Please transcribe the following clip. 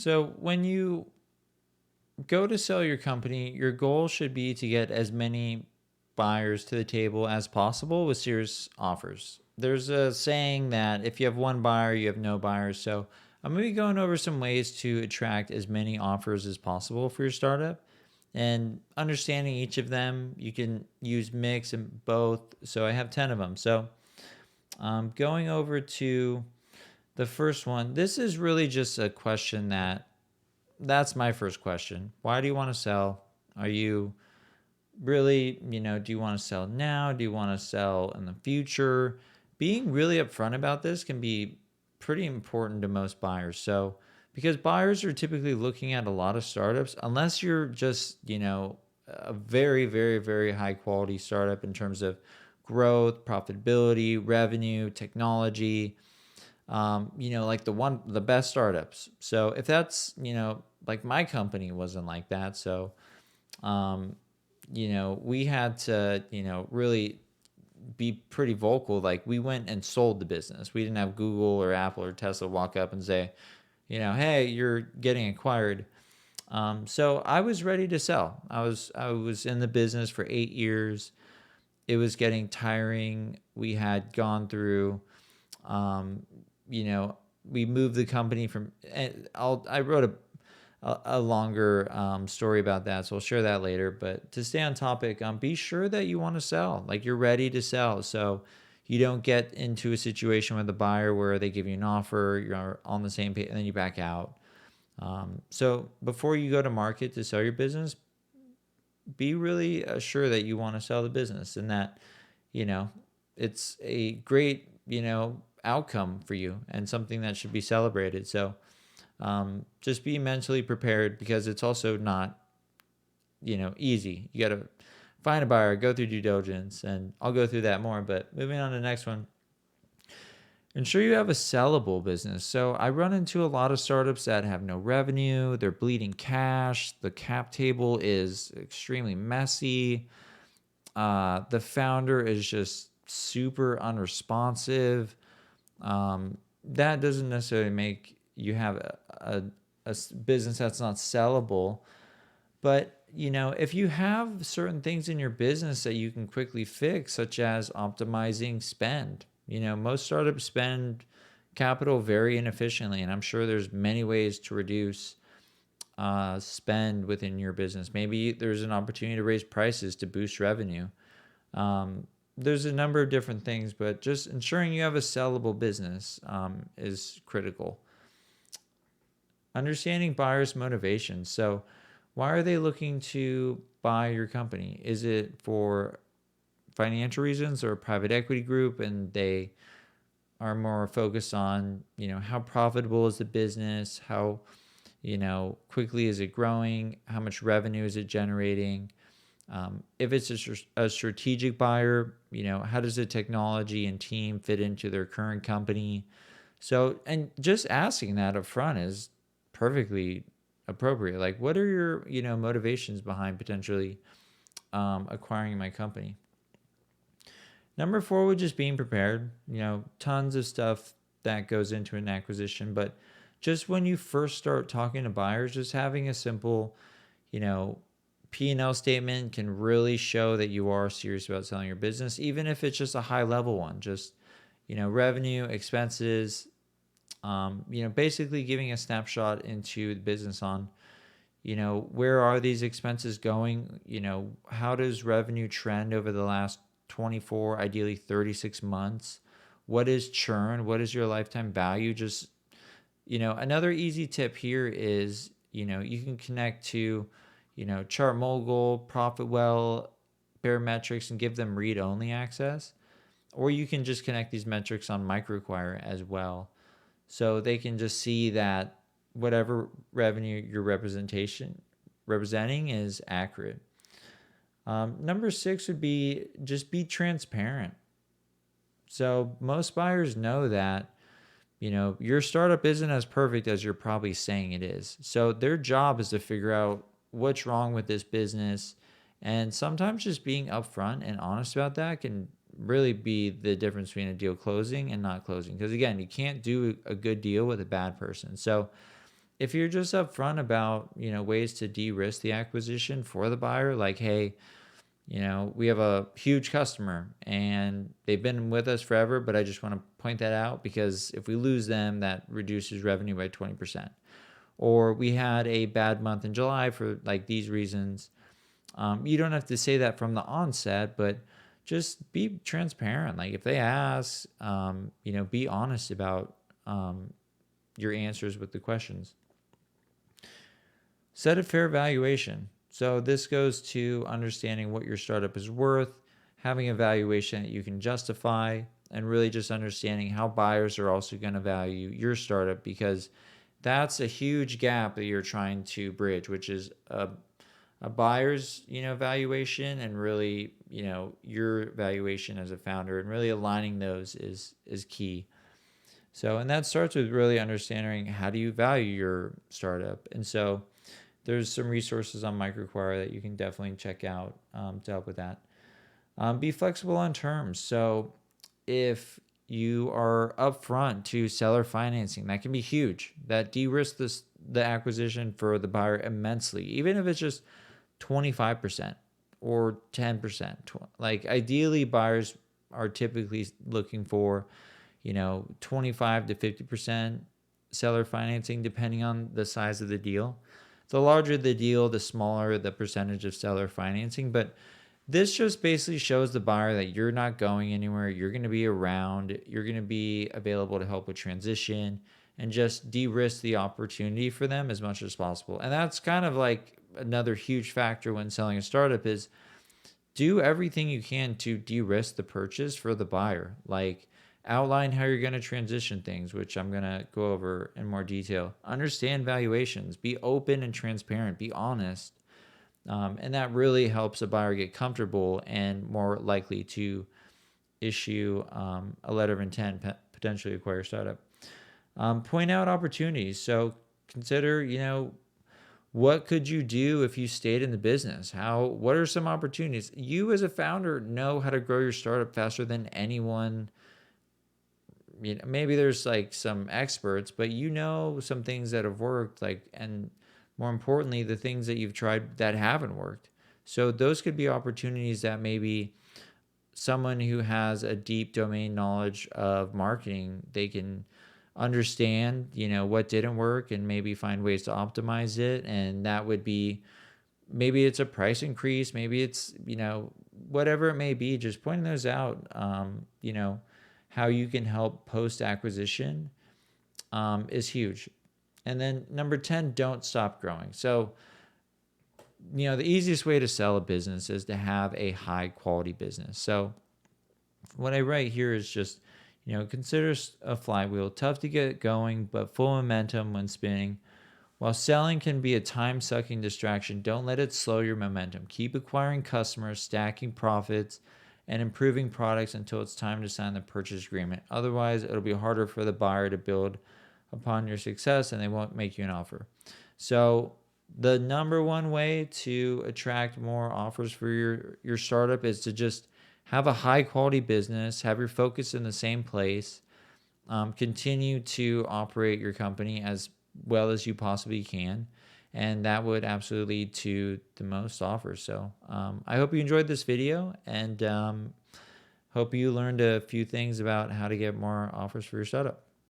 So when you go to sell your company, your goal should be to get as many buyers to the table as possible with serious offers. There's a saying that if you have one buyer, you have no buyers. So I'm going to be going over some ways to attract as many offers as possible for your startup. And understanding each of them, you can use mix and both. So I have 10 of them. So going over to the first one, this is really just a question that's my first question. Why do you want to sell? Are you really, do you want to sell now? Do you want to sell in the future? Being really upfront about this can be pretty important to most buyers. So, because buyers are typically looking at a lot of startups, unless you're just, a very, very, very high quality startup in terms of growth, profitability, revenue, technology, like the best startups. So if that's, like my company wasn't like that. So, um, we had to, really be pretty vocal. Like we went and sold the business. We didn't have Google or Apple or Tesla walk up and say, hey, you're getting acquired. So I was ready to sell. I was in the business for 8 years. It was getting tiring. We had gone through, um, you know, we moved the company from. And I wrote a longer story about that, so I'll share that later. But to stay on topic, be sure that you want to sell, like you're ready to sell, so you don't get into a situation with the buyer where they give you an offer, you're on the same page, and then you back out. So before you go to market to sell your business, be really sure that you want to sell the business and that you know it's a great outcome for you and something that should be celebrated. So just be mentally prepared because it's also not easy. You got to find a buyer, go through due diligence, and I'll go through that more. But moving on to the next one, ensure you have a sellable business. So I run into a lot of startups that have no revenue, they're bleeding cash, the cap table is extremely messy, the founder is just super unresponsive. That doesn't necessarily make you have a business that's not sellable. But, if you have certain things in your business that you can quickly fix, such as optimizing spend, most startups spend capital very inefficiently. And I'm sure there's many ways to reduce spend within your business. Maybe there's an opportunity to raise prices to boost revenue. There's a number of different things, but just ensuring you have a sellable business is critical. Understanding buyers' motivations. So, why are they looking to buy your company? Is it for financial reasons or a private equity group and they are more focused on, how profitable is the business? How, quickly is it growing? How much revenue is it generating? If it's a strategic buyer, how does the technology and team fit into their current company? So, and just asking that up front is perfectly appropriate. Like, what are your, motivations behind potentially acquiring my company? Number four would just being prepared. Tons of stuff that goes into an acquisition, but just when you first start talking to buyers, just having a simple, you know, P&L statement can really show that you are serious about selling your business, even if it's just a high level one. Just, revenue, expenses, basically giving a snapshot into the business on, where are these expenses going? How does revenue trend over the last 24, ideally 36 months? What is churn? What is your lifetime value? Just, another easy tip here is, you can connect to, ChartMogul, ProfitWell, Barometrics, and give them read-only access. Or you can just connect these metrics on MicroAcquire as well. So they can just see that whatever revenue you're representing is accurate. Number six would be just be transparent. So most buyers know that, your startup isn't as perfect as you're probably saying it is. So their job is to figure out what's wrong with this business. And sometimes just being upfront and honest about that can really be the difference between a deal closing and not closing. Because again, you can't do a good deal with a bad person. So if you're just upfront about, ways to de-risk the acquisition for the buyer, like, hey, we have a huge customer and they've been with us forever, but I just want to point that out because if we lose them, that reduces revenue by 20%. Or we had a bad month in July for like these reasons. You don't have to say that from the onset, but just be transparent. Like if they ask, be honest about your answers with the questions. Set a fair valuation. So this goes to understanding what your startup is worth, having a valuation that you can justify, and really just understanding how buyers are also going to value your startup, because that's a huge gap that you're trying to bridge, which is a buyer's valuation and really your valuation as a founder, and really aligning those is key. So, and that starts with really understanding how do you value your startup. And so there's some resources on Microquire that you can definitely check out to help with that. Be flexible on terms. So if you are upfront to seller financing, that can be huge. That de-risks the acquisition for the buyer immensely, even if it's just 25% or 10%. Like ideally, buyers are typically looking for 25 to 50% seller financing, depending on the size of the deal. The larger the deal, the smaller the percentage of seller financing. But this just basically shows the buyer that you're not going anywhere. You're going to be around. You're going to be available to help with transition and just de-risk the opportunity for them as much as possible. And that's kind of like another huge factor when selling a startup is do everything you can to de-risk the purchase for the buyer. Like outline how you're going to transition things, which I'm going to go over in more detail. Understand valuations, be open and transparent, be honest. And that really helps a buyer get comfortable and more likely to issue a letter of intent, potentially acquire a startup. Point out opportunities. So consider, what could you do if you stayed in the business? What are some opportunities? You as a founder know how to grow your startup faster than anyone. Maybe there's like some experts, but some things that have worked, like, and more importantly, the things that you've tried that haven't worked. So those could be opportunities that maybe someone who has a deep domain knowledge of marketing, they can understand, what didn't work and maybe find ways to optimize it. And that would be, maybe it's a price increase, maybe it's, whatever it may be, just pointing those out, how you can help post acquisition is huge. And then number 10, don't stop growing. So, the easiest way to sell a business is to have a high quality business. So what I write here is just, consider a flywheel, tough to get going, but full momentum when spinning. While selling can be a time-sucking distraction, don't let it slow your momentum. Keep acquiring customers, stacking profits, and improving products until it's time to sign the purchase agreement. Otherwise, it'll be harder for the buyer to build upon your success and they won't make you an offer. So the number one way to attract more offers for your startup is to just have a high quality business, have your focus in the same place, continue to operate your company as well as you possibly can, and that would absolutely lead to the most offers. So I hope you enjoyed this video, and hope you learned a few things about how to get more offers for your startup.